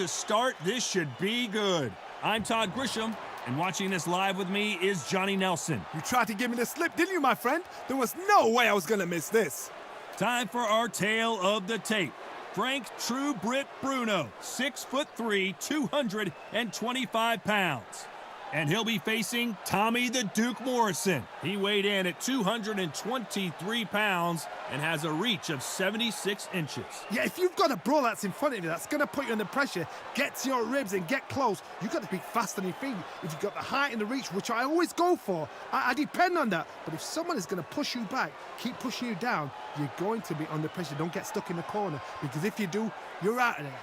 to start. This should be good. I'm Todd Grisham, and watching this live with me is Johnny Nelson. You tried to give me the slip, didn't you, my friend? There was no way I was going to miss this. Time for our tale of the tape. Frank True Brit Bruno, 6'3", 225 pounds. And he'll be facing Tommy the Duke Morrison. He weighed in at 223 pounds and has a reach of 76 inches. Yeah, if you've got a brawl that's in front of you that's going to put you under pressure, get to your ribs and get close, you've got to be fast on your feet. If you've got the height and the reach, which I always go for, I depend on that. But if someone is going to push you back, keep pushing you down, you're going to be under pressure. Don't get stuck in the corner, because if you do, you're out of there.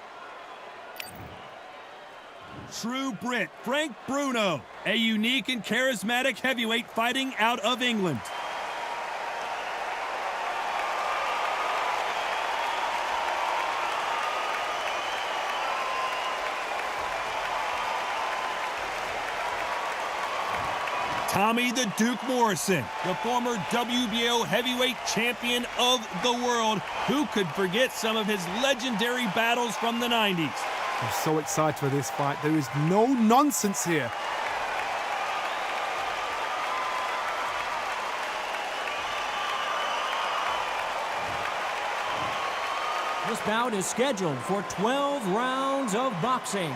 True Brit Frank Bruno, a unique and charismatic heavyweight fighting out of England. Tommy the Duke Morrison, the former WBO heavyweight champion of the world. Who could forget some of his legendary battles from the 90s? I'm so excited for this fight. There is no nonsense here. This bout is scheduled for 12 rounds of boxing.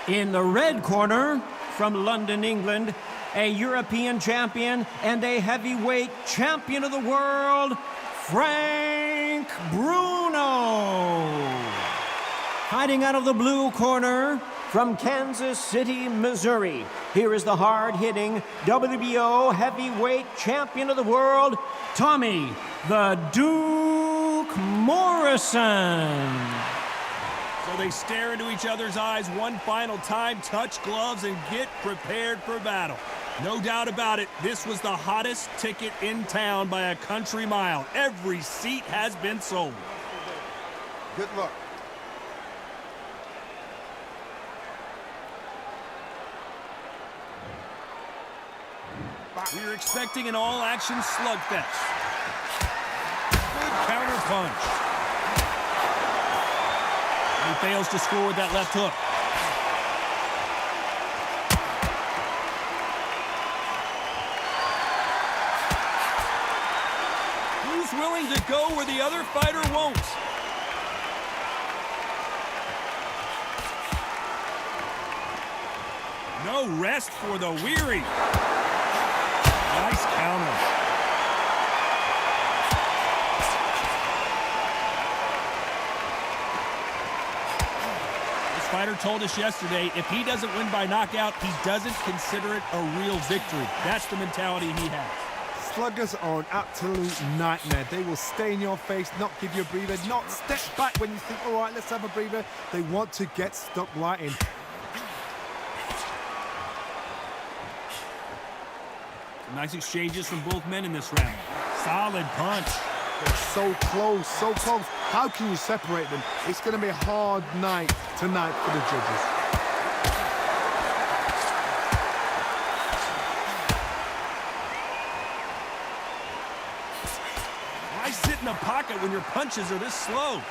In the red corner, from London, England, a European champion and a heavyweight champion of the world, Frank Bruno. Fighting out of the blue corner, from Kansas City, Missouri, here is the hard-hitting WBO heavyweight champion of the world, Tommy the Duke Morrison. So they stare into each other's eyes one final time, touch gloves, and get prepared for battle. No doubt about it, this was the hottest ticket in town by a country mile. Every seat has been sold. Good luck. We're expecting an all-action slugfest. Good counter punch. He fails to score with that left hook. Who's willing to go where the other fighter won't? No rest for the weary. Nice counter. This fighter told us yesterday, if he doesn't win by knockout, he doesn't consider it a real victory. That's the mentality he has. Sluggers are an absolute nightmare. They will stay in your face, not give you a breather, not step back when you think, all right, let's have a breather. They want to get stuck right in. Nice exchanges from both men in this round. Solid punch. They're so close, so close. How can you separate them? It's going to be a hard night tonight for the judges. Why sit in the pocket when your punches are this slow?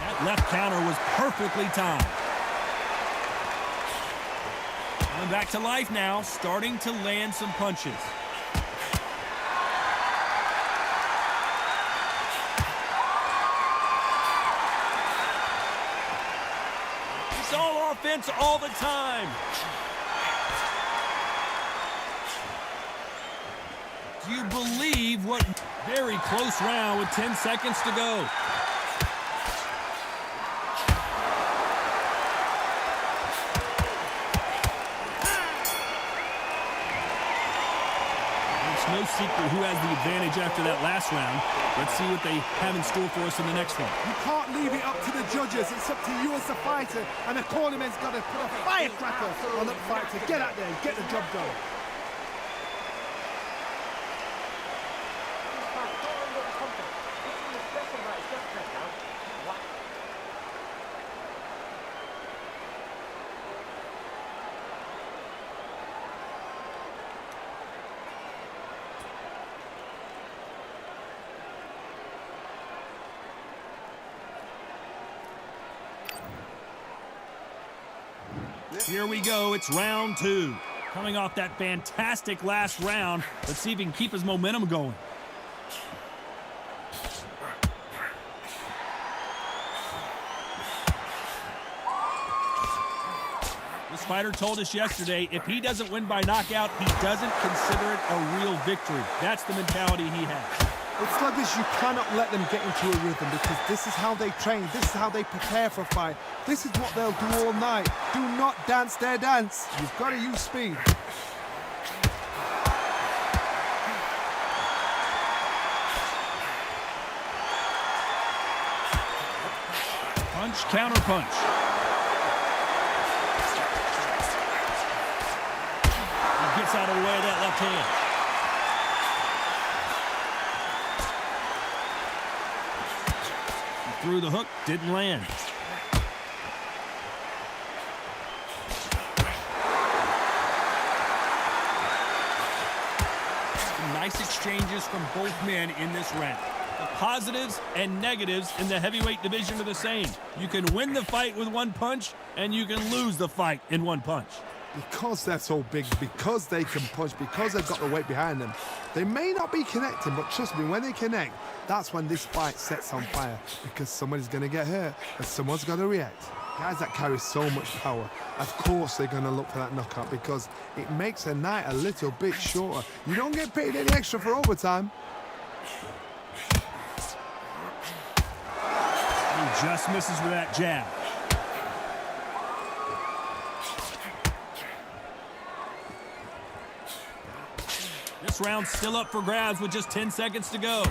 That left counter was perfectly timed. Coming back to life now, starting to land some punches. It's all offense all the time. Do you believe what? Very close round with 10 seconds to go. No secret who has the advantage after that last round. Let's see what they have in store for us in the next one. You can't leave it up to the judges. It's up to you as the fighter, and the cornerman's got to put a firecracker on that fight to get out there and get the job done. Here we go. It's round 2. Coming off that fantastic last round, let's see if he can keep his momentum going. This fighter told us yesterday, if he doesn't win by knockout, he doesn't consider it a real victory. That's the mentality he has. It's like this, you cannot let them get into a rhythm because this is how they train, this is how they prepare for a fight. This is what they'll do all night. Do not dance their dance. You've got to use speed. Punch, counter punch. He gets out of the way of that left hand. Through the hook, didn't land. Some nice exchanges from both men in this round. The positives and negatives in the heavyweight division are the same. You can win the fight with one punch, and you can lose the fight in one punch. Because they're so big, because they can punch, because they've got the weight behind them, they may not be connecting, but trust me, when they connect, that's when this fight sets on fire, because somebody's going to get hurt and someone's got to react. Guys that carry so much power, of course they're going to look for that knockout because it makes a night a little bit shorter. You don't get paid any extra for overtime. He just misses with that jab. This round's still up for grabs with just 10 seconds to go.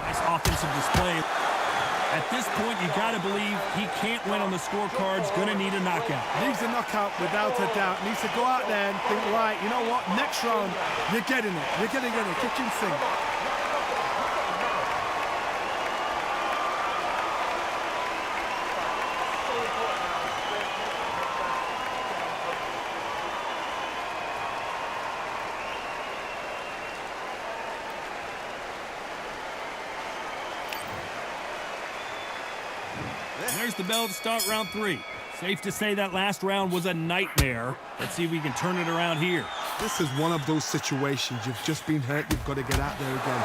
Nice offensive display. At this point, you got to believe he can't win on the scorecards. Going to need a knockout. Needs a knockout without a doubt. Needs to go out there and think, right, you know what, next round, you're getting it. You're going to get it. Kitchen sink. There's the bell to start round 3. Safe to say that last round was a nightmare. Let's see if we can turn it around here. This is one of those situations. You've just been hurt. You've got to get out there again.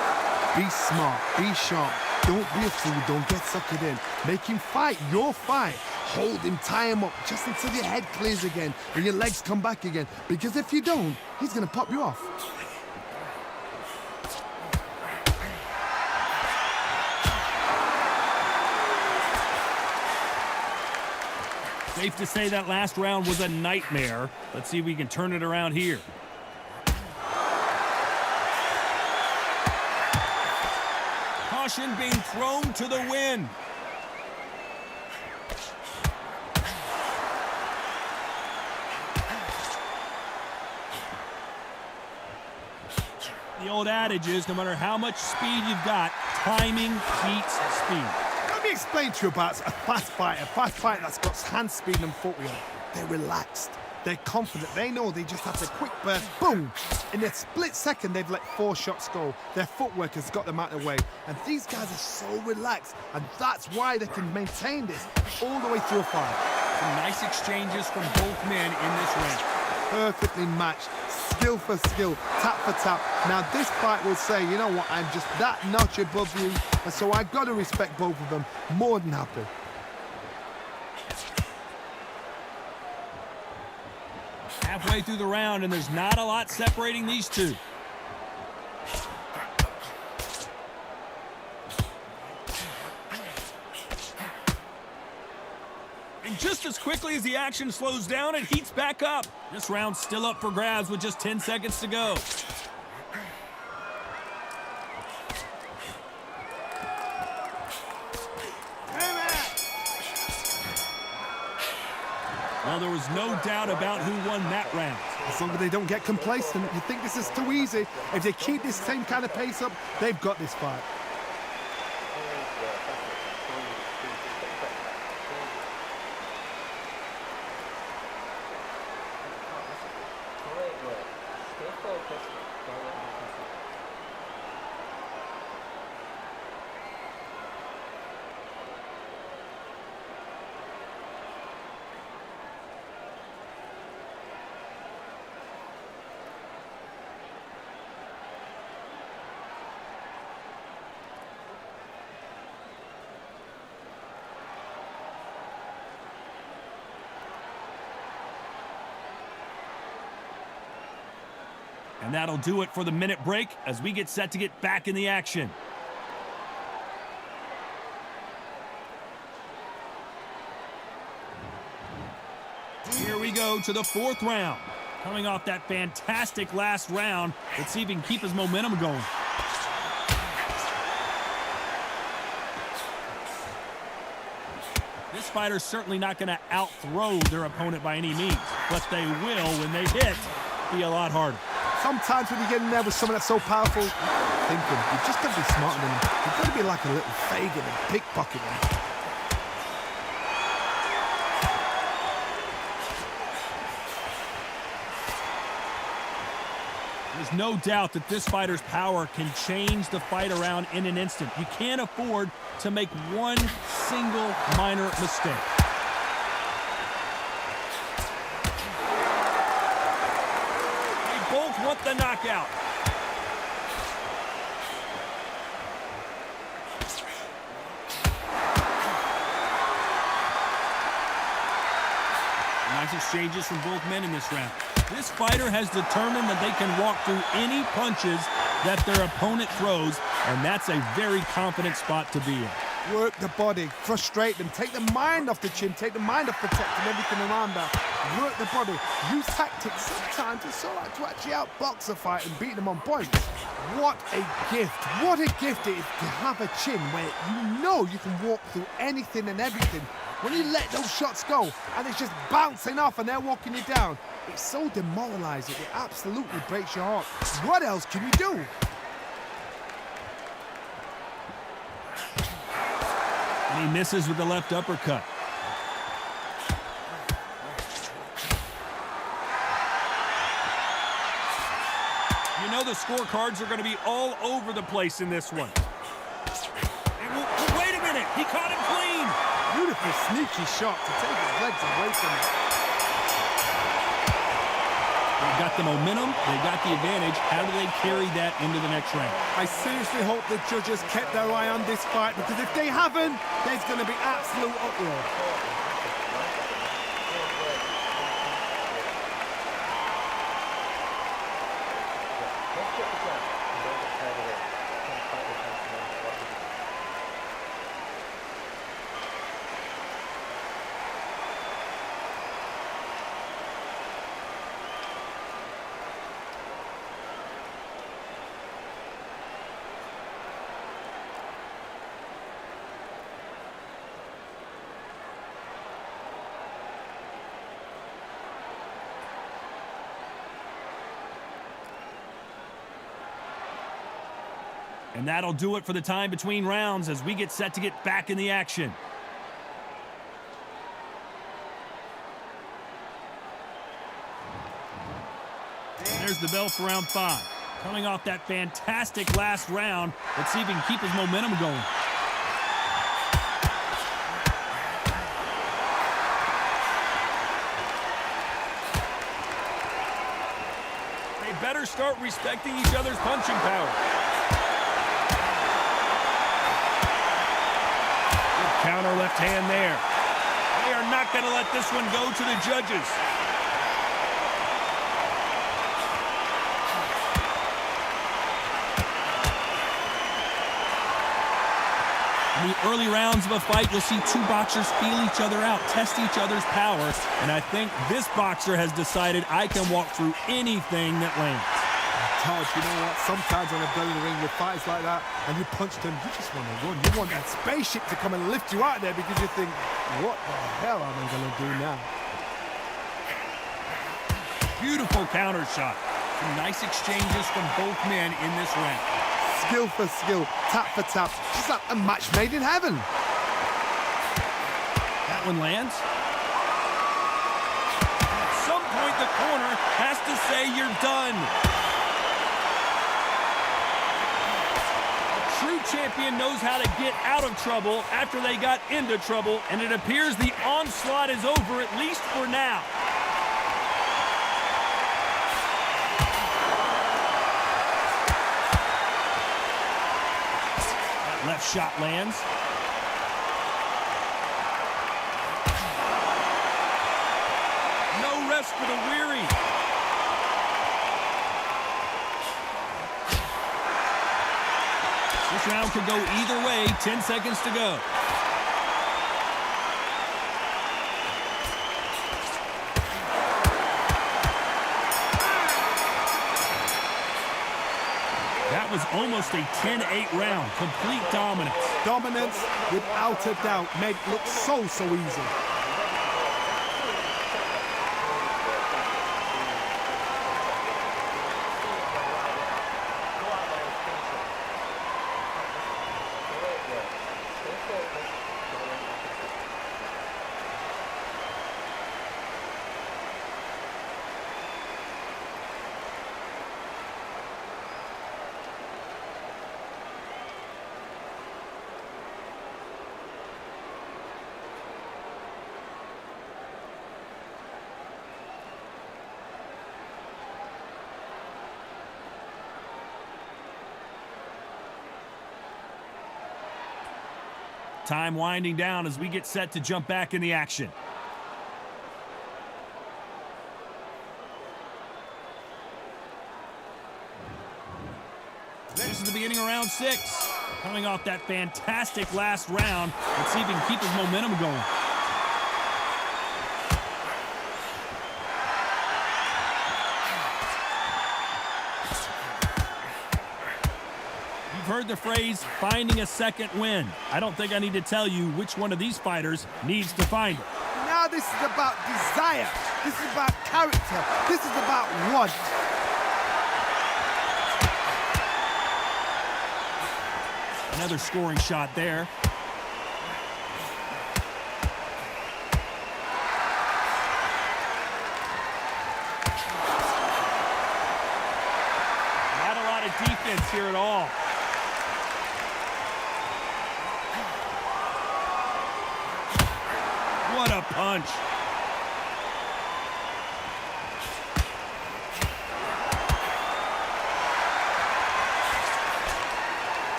Be smart. Be sharp. Don't be a fool. Don't get suckered in. Make him fight your fight. Hold him, tie him up just until your head clears again and your legs come back again. Because if you don't, he's going to pop you off. Safe to say that last round was a nightmare. Let's see if we can turn it around here. Caution being thrown to the wind. The old adage is no matter how much speed you've got, timing beats speed. Let me explain to you about a fast fighter that's got hand speed and footwork. They're relaxed. They're confident. They know they just have to quick burst, boom. In a split second, they've let 4 shots go. Their footwork has got them out of the way. And these guys are so relaxed. And that's why they can maintain this all the way through a fight. Some nice exchanges from both men in this round. Perfectly matched. Skill for skill, tap for tap. Now this fight will say, you know what, I'm just that notch above you, and so I've got to respect both of them. More than happy. Halfway through the round, and there's not a lot separating these two. And just as quickly as the action slows down, it heats back up. This round's still up for grabs with just 10 seconds to go. Well, there was no doubt about who won that round. As long as they don't get complacent, you think this is too easy. If they keep this same kind of pace up, they've got this fight. And that'll do it for the minute break as we get set to get back in the action. Here we go to the fourth round. Coming off that fantastic last round, let's see if he can keep his momentum going. This fighter's certainly not going to out-throw their opponent by any means, but they will, when they hit, be a lot harder. Sometimes when you get in there with someone that's so powerful, thinking, you've just got to be smarter than him. You've got to be like a little Fagin and pickpocket him. There's no doubt that this fighter's power can change the fight around in an instant. You can't afford to make one single minor mistake. They both want the knockout. Nice exchanges from both men in this round. This fighter has determined that they can walk through any punches that their opponent throws, and that's a very confident spot to be in. Work the body, frustrate them, take the mind off the chin, take the mind off protecting everything around that. Work the body, use tactics. Sometimes it's all right to actually outbox a fight and beat them on points. What a gift. What a gift it is to have a chin where you know you can walk through anything and everything. When you let those shots go and it's just bouncing off and they're walking you down, it's so demoralizing. It absolutely breaks your heart. What else can you do? And he misses with the left uppercut. You know the scorecards are going to be all over the place in this one. And wait a minute, he caught him clean. Beautiful, sneaky shot to take his legs away from him. They've got the momentum, they've got the advantage. How do they carry that into the next round? I seriously hope the judges kept their eye on this fight, because if they haven't, there's going to be absolute uproar. And that'll do it for the time between rounds as we get set to get back in the action. There's the bell for round 5. Coming off that fantastic last round, let's see if he can keep his momentum going. They better start respecting each other's punching power. Counter left hand there. They are not going to let this one go to the judges. In the early rounds of a fight, you'll see two boxers feel each other out, test each other's power, and I think this boxer has decided I can walk through anything that lands. Todd, you know what? Sometimes when I've been in the ring with fights like that and you punch them, you just want to run. You want that spaceship to come and lift you out there because you think, what the hell am I going to do now? Beautiful counter shot. Some nice exchanges from both men in this round. Skill for skill, tap for tap. Just like a match made in heaven. That one lands. At some point, the corner has to say you're done. True champion knows how to get out of trouble after they got into trouble, and it appears the onslaught is over, at least for now. That left shot lands. No rest for the weary. This round could go either way. 10 seconds to go. That was almost a 10-8 round. Complete dominance. Dominance, without a doubt, made it look so easy. Time winding down as we get set to jump back in the action. This is the beginning of round 6. Coming off that fantastic last round. Let's see if he can keep his momentum going. You've heard the phrase, finding a second win. I don't think I need to tell you which one of these fighters needs to find it. Now this is about desire. This is about character. This is about want. Another scoring shot there. Not a lot of defense here at all. What a punch.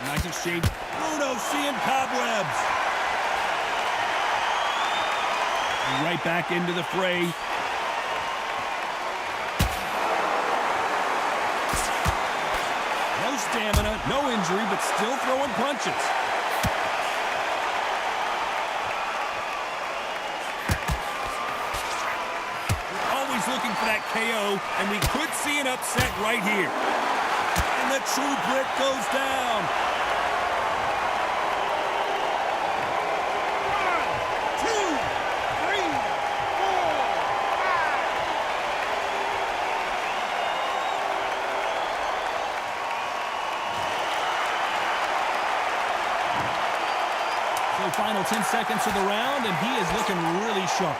Nice exchange. Bruno seeing cobwebs. And right back into the fray. No stamina, no injury, but still throwing punches. Looking for that KO, and we could see an upset right here. And the true Brit goes down. 1, 2, 3, 4, 5. So final 10 seconds of the round, and he is looking really sharp.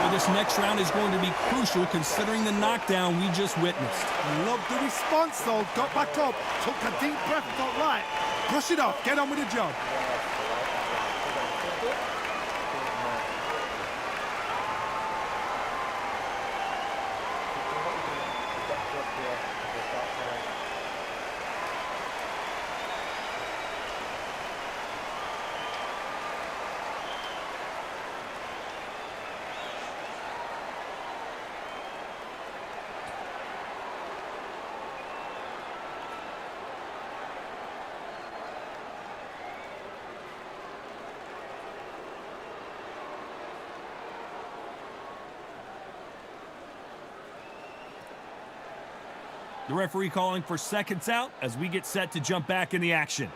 This next round is going to be crucial considering the knockdown we just witnessed. I love the response though. Got back up, took a deep breath, thought, right, brush it off, get on with the job. The referee calling for seconds out as we get set to jump back in the action.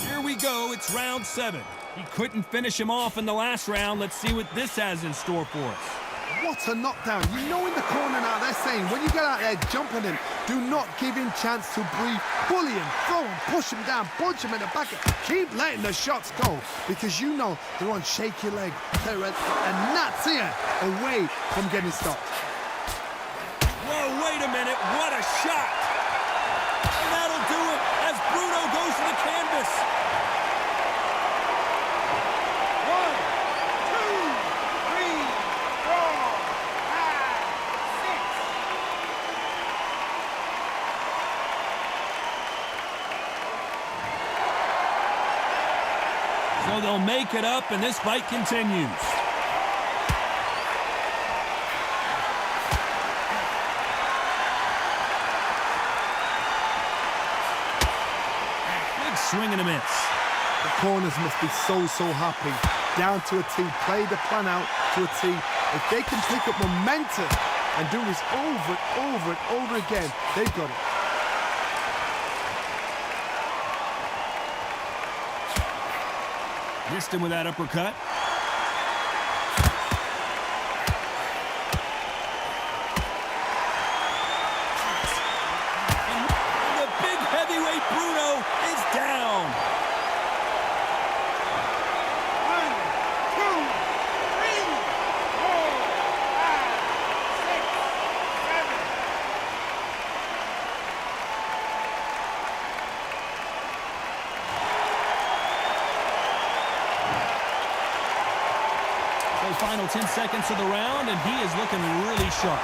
Here we go, it's round 7. He couldn't finish him off in the last round. Let's see what this has in store for us. What a knockdown. You know in the corner now they're saying when you get out there jumping him, do not give him chance to breathe. Bully him, throw him, push him down, punch him in the back. Keep letting the shots go because you know they're on shaky leg. And that's here away from getting stopped. Whoa, wait a minute. What a shot. And that'll do it as Bruno goes to the canvas. 1, 2, 3, 4, 5, 6. So they'll make it up, and this fight continues. Big swing and a miss. The corners must be so happy. Down to a T, play the plan out to a T. If they can pick up momentum and do this over and over and over again, they've got it. Missed him with that uppercut. And the big heavyweight Bruno is down. 1, 2, 3, 4, 5, 6, 7. So final 10 seconds of the round, and he is looking really sharp.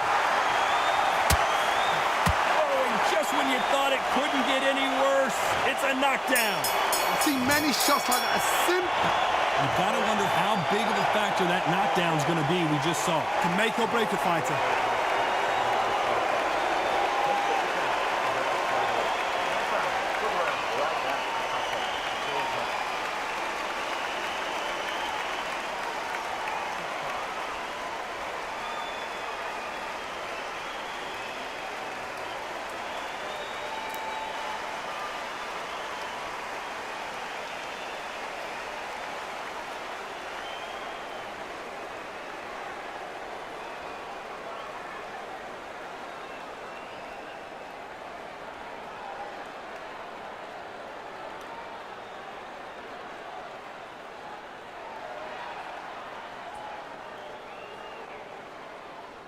Oh, and just when you thought it couldn't get any worse, it's a knockdown. I've seen many shots like that. Simple. You've got to wonder how big of a factor that knockdown is going to be. We just saw. Can make or break a fighter.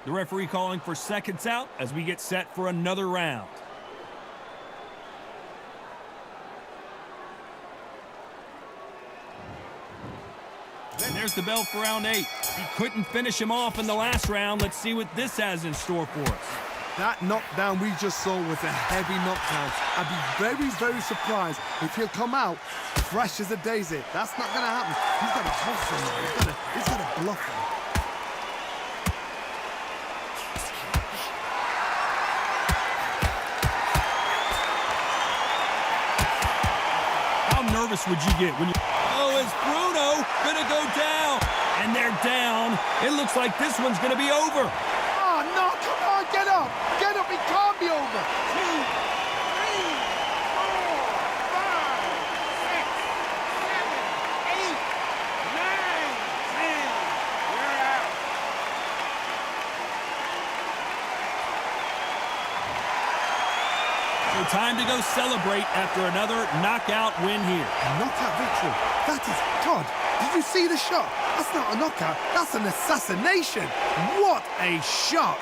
The referee calling for seconds out as we get set for another round. And there's the bell for round 8. He couldn't finish him off in the last round. Let's see what this has in store for us. That knockdown we just saw was a heavy knockdown. I'd be very surprised if he'll come out fresh as a daisy. That's not going to happen. He's got to hustle him. He's got to bluff him. How nervous would you get when you... Oh, is Bruno gonna go down? And they're down. It looks like this one's gonna be over. Oh, no, come on, get up. Get up, it can't be over. 2, 3, 4, 5, 6, 7, 8, 9, 10. You're out. So time to go celebrate after another knockout win here. Knockout victory. That is God. Did you see the shot? That's not a knockout. That's an assassination. What a shot.